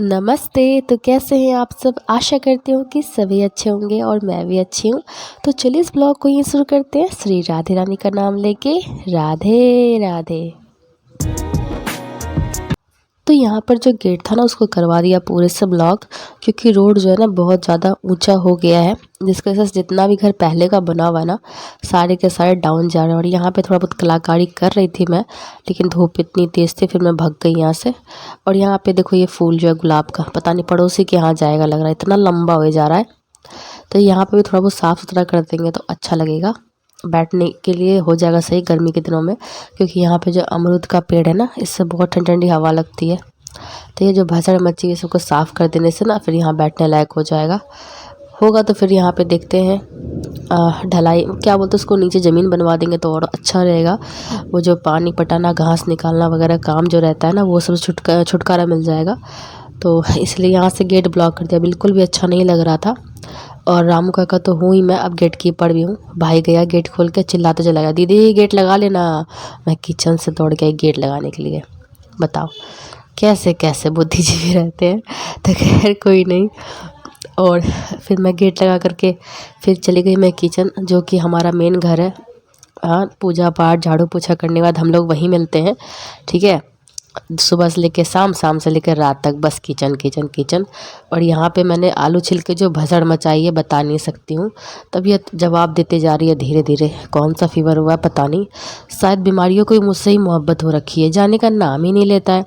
नमस्ते। तो कैसे हैं आप सब? आशा करती हूँ कि सभी अच्छे होंगे और मैं भी अच्छी हूँ। तो चलिए इस ब्लॉग को यहीं शुरू करते हैं श्री राधे रानी का नाम लेके। राधे राधे। तो यहाँ पर जो गेट था ना उसको करवा दिया पूरे से ब्लॉक, क्योंकि रोड जो है ना बहुत ज़्यादा ऊंचा हो गया है, जिसकी वजह से जितना भी घर पहले का बना हुआ है ना सारे के सारे डाउन जा रहे हैं। और यहाँ पे थोड़ा बहुत कलाकारी कर रही थी मैं, लेकिन धूप इतनी तेज़ थी फिर मैं भाग गई यहाँ से। और यहाँ पे देखो ये फूल जो है गुलाब का, पता नहीं पड़ोसी के यहाँ जाएगा लग रहा है, इतना लंबा हो जा रहा है। तो यहाँ पे भी थोड़ा बहुत साफ़ सुथरा कर देंगे तो अच्छा लगेगा, बैठने के लिए हो जाएगा सही गर्मी के दिनों में। क्योंकि यहाँ पे जो अमरूद का पेड़ है ना, इससे बहुत ठंडी ठंडी हवा लगती है। तो ये जो भसड़ मची है सबको साफ़ कर देने से ना फिर यहाँ बैठने लायक हो जाएगा। होगा तो फिर यहाँ पे देखते हैं ढलाई क्या बोलते हैं उसको, नीचे ज़मीन बनवा देंगे तो और अच्छा रहेगा। वो जो पानी पटाना घास निकालना वगैरह काम जो रहता है ना वो सब छुटकारा मिल जाएगा। तो इसलिए यहाँ से गेट ब्लॉक कर दिया, बिल्कुल भी अच्छा नहीं लग रहा था। और रामू काका तो हूँ ही मैं, अब गेट कीपर भी हूँ। भाई गया गेट खोल के चिल्लाते चला गया, दीदी गेट लगा लेना। मैं किचन से दौड़ गई गेट लगाने के लिए। बताओ कैसे कैसे बुद्धिजीवी रहते हैं। तो खैर कोई नहीं। और फिर मैं गेट लगा करके फिर चली गई मैं किचन, जो कि हमारा मेन घर है। हाँ, पूजा पाठ झाड़ू पोछा करने के बाद हम लोग वहीं मिलते हैं, ठीक है। सुबह से लेकर शाम, शाम से लेकर रात तक बस किचन किचन किचन। और यहाँ पे मैंने आलू छिल के जो भसड़ मचाई है बता नहीं सकती हूँ। तबीयत जवाब देते जा रही है धीरे धीरे, कौन सा फीवर हुआ है पता नहीं। शायद बीमारियों को मुझसे ही मोहब्बत हो रखी है, जाने का नाम ही नहीं लेता है।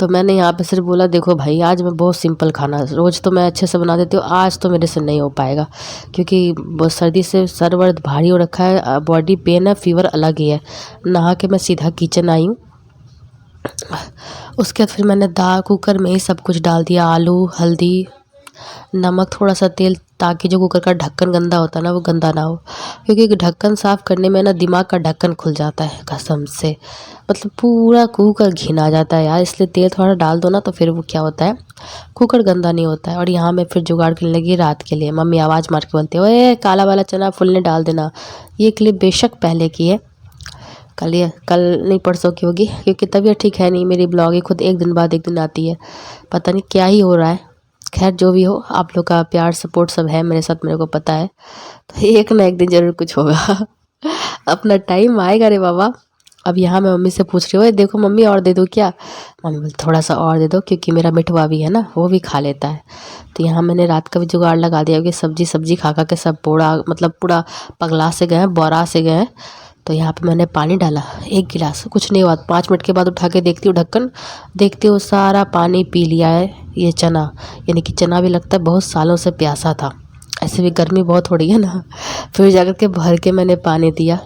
तो मैंने यहाँ पे सिर्फ बोला देखो भाई आज मैं बहुत सिंपल खाना, रोज़ तो मैं अच्छे से बना देती हूँ, आज तो मेरे से नहीं हो पाएगा। क्योंकि बहुत सर्दी से सर वर्द भारी हो रखा है, बॉडी पेन है, फीवर अलग ही है। नहा के मैं सीधा किचन आई हूँ। उसके बाद फिर मैंने दाल कुकर में ही सब कुछ डाल दिया, आलू हल्दी नमक थोड़ा सा तेल, ताकि जो कुकर का ढक्कन गंदा होता है ना वो गंदा ना हो। क्योंकि ढक्कन साफ़ करने में ना दिमाग का ढक्कन खुल जाता है कसम से, मतलब पूरा कुकर घिना जाता है यार। इसलिए तेल थोड़ा डाल दो ना तो फिर वो क्या होता है कुकर गंदा नहीं होता है। और यहाँ मैं फिर जुगाड़ करने लगी रात के लिए। मम्मी आवाज़ मार के बोलती है ओए काला वाला चना फुलने डाल देना। ये क्लिप बेशक पहले की है, कल नहीं परसों की होगी, क्योंकि तबीयत ठीक है नहीं मेरी। ब्लॉग ही खुद एक दिन बाद एक दिन आती है, पता नहीं क्या ही हो रहा है। खैर जो भी हो, आप लोग का प्यार सपोर्ट सब है मेरे साथ, मेरे को पता है। तो एक ना एक दिन ज़रूर कुछ होगा अपना टाइम आएगा रे बाबा। अब यहाँ मैं मम्मी से पूछ रही हूँ ओए देखो मम्मी और दे दो क्या। मम्मी बोली थोड़ा सा और दे दो, क्योंकि मेरा मिठवा भी है ना वो भी खा लेता है। तो यहाँ मैंने रात का भी जुगाड़ लगा दिया, क्योंकि सब्जी खा खा के सब पूरा मतलब पूरा पगला से गए हैं, बोरा से गए हैं। तो यहाँ पे मैंने पानी डाला 1 गिलास, कुछ नहीं हुआ। 5 मिनट के बाद उठा के देखती हूँ ढक्कन, देखती हूँ सारा पानी पी लिया है ये चना। यानी कि चना भी लगता है बहुत सालों से प्यासा था, ऐसे भी गर्मी बहुत हो रही है ना। फिर जाकर के भर के मैंने पानी दिया।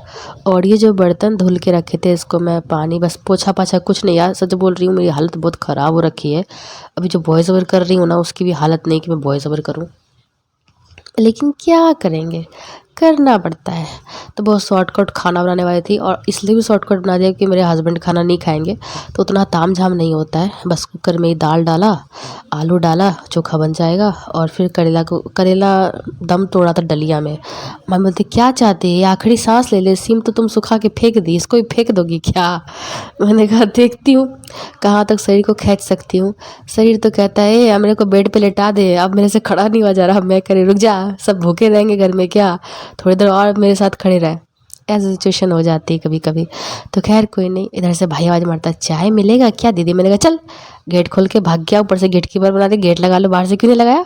और ये जो बर्तन धुल के रखे थे इसको मैं पानी बस पोछा पाछा, कुछ नहीं यार सच बोल रही हूँ, मेरी हालत बहुत ख़राब हो रखी है। अभी जो वॉइस ओवर कर रही हूँ ना उसकी भी हालत नहीं कि मैं वॉइस ओवर करूँ, लेकिन क्या करेंगे करना पड़ता है। तो बहुत शॉर्टकट खाना बनाने वाली थी, और इसलिए भी शॉर्टकट बना दिया कि मेरे हस्बैंड खाना नहीं खाएंगे तो उतना तामझाम नहीं होता है। बस कुकर में ही दाल डाला, आलू डाला, चोखा बन जाएगा। और फिर करेला दम तोड़ा था डलिया में। मम्मी बोलती क्या चाहती है, आखिरी सांस ले ले, सिम तो तुम सुखा के फेंक दी, इसको भी फेंक दोगी क्या। मैंने कहा देखती हूँ कहाँ तक शरीर को खींच सकती हूँ। शरीर तो कहता है अब मेरे को बेड पे लेटा दे, अब मेरे से खड़ा नहीं हुआ जा रहा, अब मैं करे रुक जा, सब भूखे रहेंगे घर में क्या, थोड़ी देर और मेरे साथ खड़े रहे। ऐसी सिचुएशन हो जाती है कभी कभी। तो खैर कोई नहीं। इधर से भाई आवाज़ मारता है चाय मिलेगा क्या दीदी। मैंने कहा चल, गेट खोल के भाग गया, ऊपर से गेट कीपर बना दे, गेट लगा लो, बाहर से क्यों नहीं लगाया।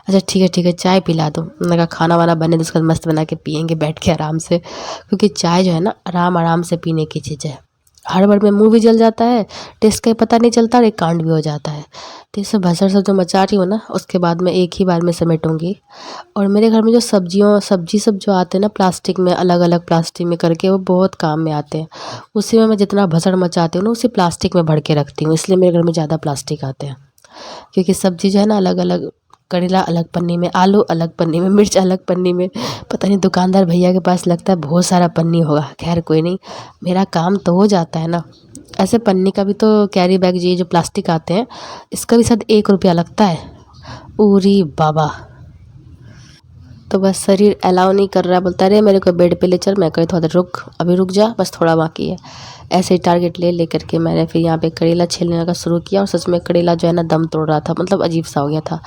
अच्छा ठीक है चाय पिला दो। मैंने कहा खाना वाना बने तो उसका मस्त बना के पियेंगे बैठ के आराम से, क्योंकि चाय जो है ना आराम आराम से पीने की चीज़ है। हड़बड़ में मुंह भी जल जाता है, टेस्ट का ही पता नहीं चलता और एक कांड भी हो जाता है। तो ये सब भसड़ सब जो मचा रही हूँ ना उसके बाद मैं एक ही बार में समेटूँगी। और मेरे घर में जो सब्जी सब जो आते हैं ना प्लास्टिक में, अलग अलग प्लास्टिक में करके, वो बहुत काम में आते हैं। उसी में मैं जितना भसड़ मचाती हूँ ना उसी प्लास्टिक में भर के रखती हूँ, इसलिए मेरे घर में ज़्यादा प्लास्टिक आते हैं। क्योंकि सब्जी जो है ना अलग अलग, करेला अलग पन्नी में, आलू अलग पन्नी में, मिर्च अलग पन्नी में। पता नहीं दुकानदार भैया के पास लगता है बहुत सारा पन्नी होगा। खैर कोई नहीं, मेरा काम तो हो जाता है ना। ऐसे पन्नी का भी तो कैरी बैग ये जो प्लास्टिक आते हैं इसका भी शायद 1 रुपया लगता है। उरी बाबा। तो बस शरीर अलाउ नहीं कर रहा, बोलता अरे मेरे को बेड पे ले चल। मैं कही थोड़ा देर रुक, अभी रुक जा, बस थोड़ा बाकी है। ऐसे ही टारगेट ले लेकर के मैंने फिर यहाँ पे करेला छीलने का शुरू किया। और सच में करेला जो है ना दम तोड़ रहा था, मतलब अजीब सा हो गया था।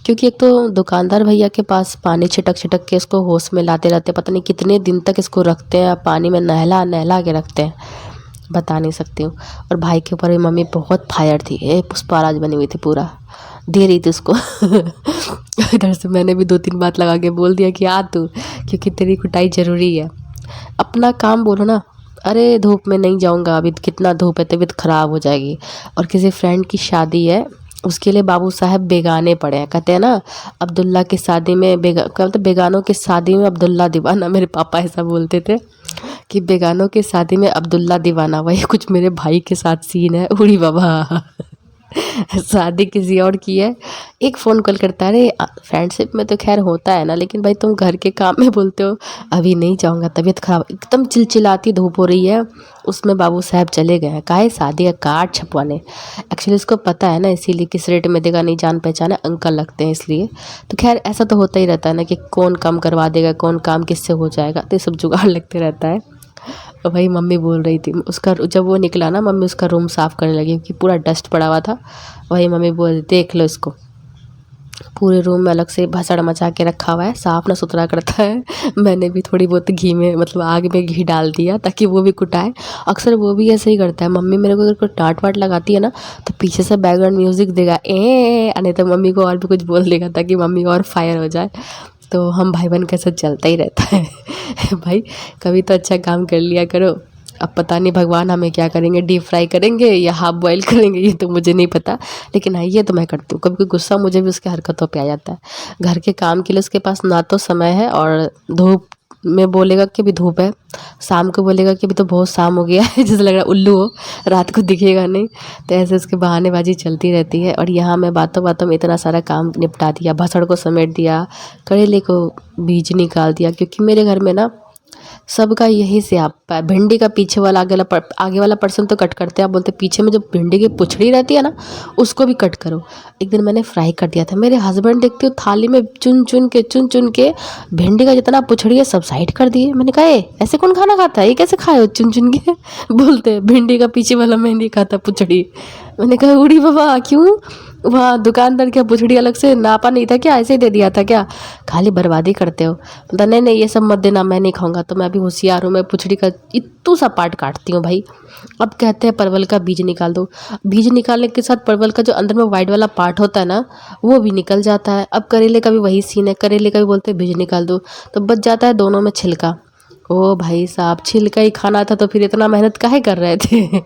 क्योंकि एक तो दुकानदार भैया के पास पानी छिटक छिटक के इसको होश में लाते रहते, पता नहीं कितने दिन तक इसको रखते हैं, पानी में नहला नहला के रखते हैं, बता नहीं सकती हूँ। और भाई के ऊपर भी मम्मी बहुत फायर थी, पुष्पाराज बनी हुई थी, पूरा दे रही थी उसको। इधर से मैंने भी 2-3 बात लगा के बोल दिया कि आ तू, क्योंकि तेरी कुटाई ज़रूरी है। अपना काम बोलो ना, अरे धूप में नहीं जाऊंगा, अभी कितना धूप है, तबीयत ख़राब हो जाएगी। और किसी फ्रेंड की शादी है, उसके लिए बाबू साहब बेगाने पड़े हैं। कहते हैं ना अब्दुल्ला की शादी में मतलब बेगानों की शादी में अब्दुल्ला दीवाना, मेरे पापा ऐसा बोलते थे कि बेगानों की शादी में अब्दुल्ला दीवाना। वही कुछ मेरे भाई के साथ सीन है, उड़ी बाबा। शादी किसी और की है, एक फ़ोन कॉल करता है। अरे फ्रेंडशिप में तो खैर होता है ना, लेकिन भाई तुम घर के काम में बोलते हो अभी नहीं जाऊंगा, तबीयत खराब, एकदम चिलचिलाती धूप हो रही है, उसमें बाबू साहब चले गए हैं। काहे शादी का कार्ड छपवाने। एक्चुअली उसको पता है ना, इसीलिए किस रेट में देगा, नहीं जान पहचान है, अंकल लगते हैं इसलिए। तो खैर ऐसा तो होता ही रहता है ना कि कौन काम करवा देगा, कौन काम किससे हो जाएगा, तो ये सब जुगाड़ लगते रहता है। और भाई मम्मी बोल रही थी उसका, जब वो निकला ना मम्मी उसका रूम साफ़ करने लगी क्योंकि पूरा डस्ट पड़ा हुआ था। वही मम्मी बोल रही देख लो इसको, पूरे रूम में अलग से भसड़ मचा के रखा हुआ है, साफ ना सुथरा करता है। मैंने भी थोड़ी बहुत घी में, मतलब आग में घी डाल दिया ताकि वो भी कुटाए। अक्सर वो भी ऐसे ही करता है। मम्मी मेरे को अगर कोई डांट वाट लगाती है ना, तो पीछे से बैकग्राउंड म्यूज़िक देगा, नहीं तो मम्मी को और भी कुछ बोल देगा ताकि मम्मी और फायर हो जाए। तो हम भाई बहन कैसे चलता ही रहता है। भाई कभी तो अच्छा काम कर लिया करो। अब पता नहीं भगवान हमें क्या करेंगे, डीप फ्राई करेंगे या हाफ बॉयल करेंगे, ये तो मुझे नहीं पता। लेकिन हाँ ये तो मैं करती हूँ, कभी कोई गुस्सा मुझे भी उसके हरकतों पे आ जाता है। घर के काम के लिए उसके पास ना तो समय है, और धूप में बोलेगा कि अभी धूप है, शाम को बोलेगा कि अभी तो बहुत शाम हो गया है, जैसे लग रहा है उल्लू हो, रात को दिखेगा नहीं। तो ऐसे उसके बहानेबाजी चलती रहती है। और यहाँ मैं बातों बातों में इतना सारा काम निपटा दिया, भसड़ को समेट दिया, करेले को बीज निकाल दिया। क्योंकि मेरे घर में ना सबका यही से आप भिंडी का पीछे वाला आगे वाला पर्सन तो कट करते हैं, आप बोलते पीछे में जो भिंडी की पुछड़ी रहती है ना, उसको भी कट करो। एक दिन मैंने फ्राई कर दिया था, मेरे हस्बैंड देखते हो थाली में चुन चुन के भिंडी का जितना पुछड़ी है सब साइड कर दिए। मैंने कहा ऐसे कौन खाना खाता है, ये कैसे खाए हो चुन चुन के। बोलते भिंडी का पीछे वाला मैं नहीं खाता पुछड़ी। मैंने कहा उड़ी बाबा क्यों, वहाँ दुकानदार क्या पुछड़ी अलग से नापा नहीं था क्या, ऐसे ही दे दिया था क्या, खाली बर्बादी करते हो। बोला नहीं ये सब मत देना, मैं नहीं खाऊंगा। तो मैं अभी होशियार हूँ, मैं पुछड़ी का इतू सा पार्ट काटती हूँ भाई। अब कहते हैं परवल का बीज निकाल दो, बीज निकालने के साथ परवल का जो अंदर में वाइट वाला पार्ट होता है ना, वो भी निकल जाता है। अब करेले का भी वही सीन है, करेले का भी बोलते हैं बीज निकाल दो, तो बच जाता है दोनों में छिलका। ओ भाई साहब छिलका ही खाना था तो फिर इतना मेहनत काहे कर रहे थे।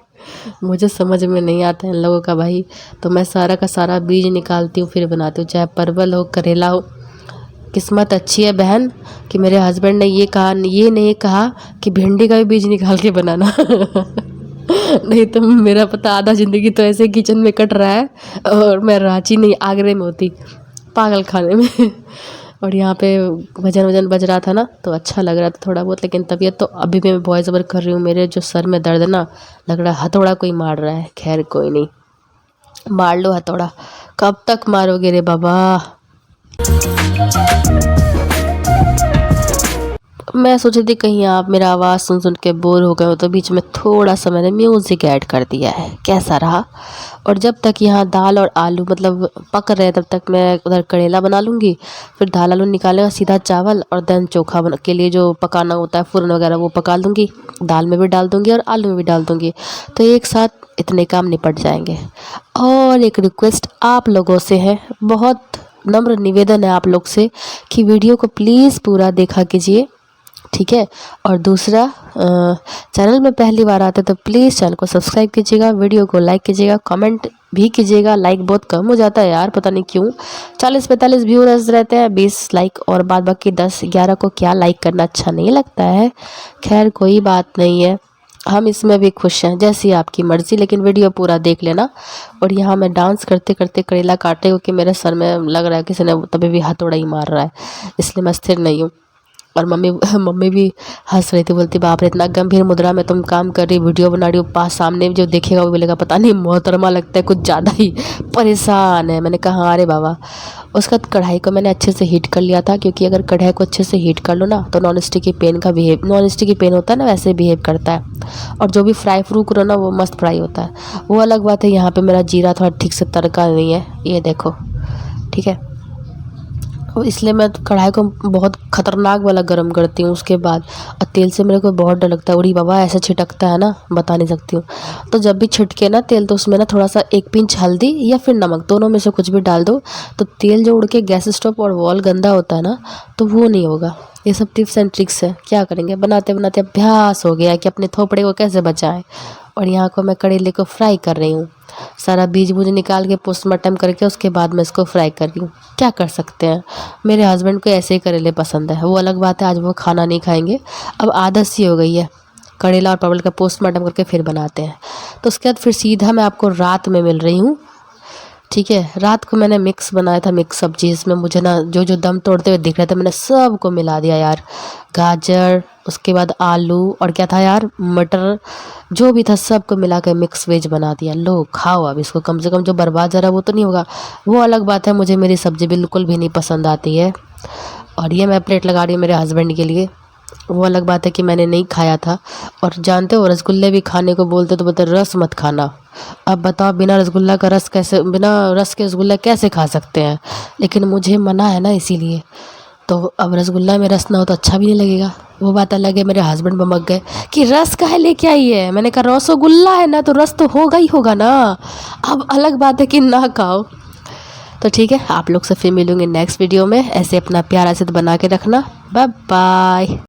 मुझे समझ में नहीं आता है इन लोगों का भाई। तो मैं सारा का सारा बीज निकालती हूँ फिर बनाती हूँ, चाहे परवल हो करेला हो। किस्मत अच्छी है बहन कि मेरे हस्बैंड ने ये नहीं कहा कि भिंडी का भी बीज निकाल के बनाना। नहीं तो मेरा पता आधा ज़िंदगी तो ऐसे किचन में कट रहा है, और मैं रांची नहीं आगरे में होती पागल खाने में। और यहाँ पे भजन वजन बज रहा था ना, तो अच्छा लग रहा था थोड़ा बहुत। लेकिन तबीयत तो अभी भी मैं बहुत ज़बर कर रही हूँ, मेरे जो सर में दर्द है ना, लग रहा है हथौड़ा कोई मार रहा है। खैर कोई नहीं, मार लो हथौड़ा, कब तक मारोगे रे बाबा। मैं सोच रही थी कहीं आप मेरा आवाज़ सुन सुन के बोर हो गए हो, तो बीच में थोड़ा सा मैंने म्यूज़िक ऐड कर दिया है, कैसा रहा। और जब तक यहाँ दाल और आलू मतलब पक रहे हैं, तब तक मैं उधर करेला बना लूँगी। फिर दाल आलू निकालेगा सीधा चावल, और देन चोखा के लिए जो पकाना होता है फ़ुरन वगैरह वो पका लूँगी, दाल में भी डाल दूँगी और आलू में भी डाल दूँगी। तो एक साथ इतने काम निपट जाएंगे। और एक रिक्वेस्ट आप लोगों से है, बहुत नम्र निवेदन है आप लोग से कि वीडियो को प्लीज़ पूरा देखा कीजिए, ठीक है। और दूसरा, चैनल में पहली बार आते तो प्लीज़ चैनल को सब्सक्राइब कीजिएगा, वीडियो को लाइक कीजिएगा, कमेंट भी कीजिएगा। लाइक बहुत कम हो जाता है यार, पता नहीं क्यों। 40-45 व्यूअर्स रहते हैं, 20 लाइक, और बाद बाकी 10-11 को क्या लाइक करना अच्छा नहीं लगता है। खैर कोई बात नहीं है, हम इसमें भी खुश हैं, जैसी आपकी मर्ज़ी, लेकिन वीडियो पूरा देख लेना। और यहाँ मैं डांस करते करते करेला काटे, क्योंकि मेरे सर में लग रहा है किसी ने तभी भी हथौड़ा ही मार रहा है, इसलिए मैं स्थिर नहीं हूँ। और मम्मी मम्मी भी हंस रही थी, बोलती बाप रे इतना गंभीर मुद्रा में तुम काम कर रही, वीडियो बना रही हो, पास सामने जो देखेगा वो बोलेगा पता नहीं मोहतरमा लगता है कुछ ज़्यादा ही परेशान है। मैंने कहा हाँ अरे बाबा। उसके बाद कढ़ाई को मैंने अच्छे से हीट कर लिया था, क्योंकि अगर कढ़ाई को अच्छे से हीट कर लो ना तो नॉन स्टिकी पेन का बिहेव, नॉन स्टिकी पेन होता है ना वैसे बिहेव करता है, और जो भी फ्राई फ्रू करो ना वो मस्त फ्राई होता है। वो अलग बात है, यहाँ पे मेरा जीरा थोड़ा ठीक से तड़का नहीं है, ये देखो ठीक है। और इसलिए मैं कढ़ाई को बहुत ख़तरनाक वाला गर्म करती हूँ उसके बाद। और तेल से मेरे को बहुत डर लगता है, उड़ी बाबा ऐसे छिटकता है ना बता नहीं सकती हूँ। तो जब भी छिटके ना तेल तो उसमें ना थोड़ा सा 1 पिंच हल्दी या फिर नमक, दोनों में से कुछ भी डाल दो, तो तेल जो उड़ के गैस स्टोव और वॉल गंदा होता है ना तो वो नहीं होगा। ये सब टिप्स एंड ट्रिक्स है, क्या करेंगे, बनाते बनाते अभ्यास हो गया है कि अपने थोपड़े को कैसे बचाएं। और यहाँ को मैं करेले को फ्राई कर रही हूँ, सारा बीज बूज निकाल के पोस्टमार्टम करके उसके बाद मैं इसको फ्राई कर रही हूँ। क्या कर सकते हैं, मेरे हस्बैंड को ऐसे ही करेले पसंद है, वो अलग बात है आज वो खाना नहीं खाएंगे, अब आदत सी हो गई है। करेला और परवल का पोस्टमार्टम करके फिर बनाते हैं। तो उसके बाद फिर सीधा मैं आपको रात में मिल रही हूँ, ठीक है। रात को मैंने मिक्स बनाया था, मिक्स सब्जी, इसमें मुझे ना जो जो दम तोड़ते हुए दिख रहे थे मैंने सबको मिला दिया यार। गाजर, उसके बाद आलू और क्या था यार, मटर, जो भी था सबको मिला के मिक्स वेज बना दिया। लो खाओ अब इसको, कम से कम जो बर्बाद जा रहा है वो तो नहीं होगा। वो अलग बात है, मुझे मेरी सब्ज़ी बिल्कुल भी नहीं पसंद आती है। और ये मैं प्लेट लगा रही हूँ मेरे हस्बैंड के लिए। वो अलग बात है कि मैंने नहीं खाया था। और जानते हो रसगुल्ले भी खाने को बोलते तो बोलते रस मत खाना। अब बताओ बिना रसगुल्ला का रस कैसे, बिना रस के रसगुल्ला कैसे खा सकते हैं, लेकिन मुझे मना है ना इसीलिए। तो अब रसगुल्ला में रस ना हो तो अच्छा भी नहीं लगेगा। वो बात अलग है, मेरे हस्बैंड बमक गए कि रस काहे लेके आई है। मैंने कहा रसगुल्ला है ना तो रस तो होगा ही होगा ना। अब अलग बात है कि ना खाओ। तो ठीक है, आप लोग से फिर मिलूंगी नेक्स्ट वीडियो में। ऐसे अपना प्यारा से बना के रखना। Bye bye.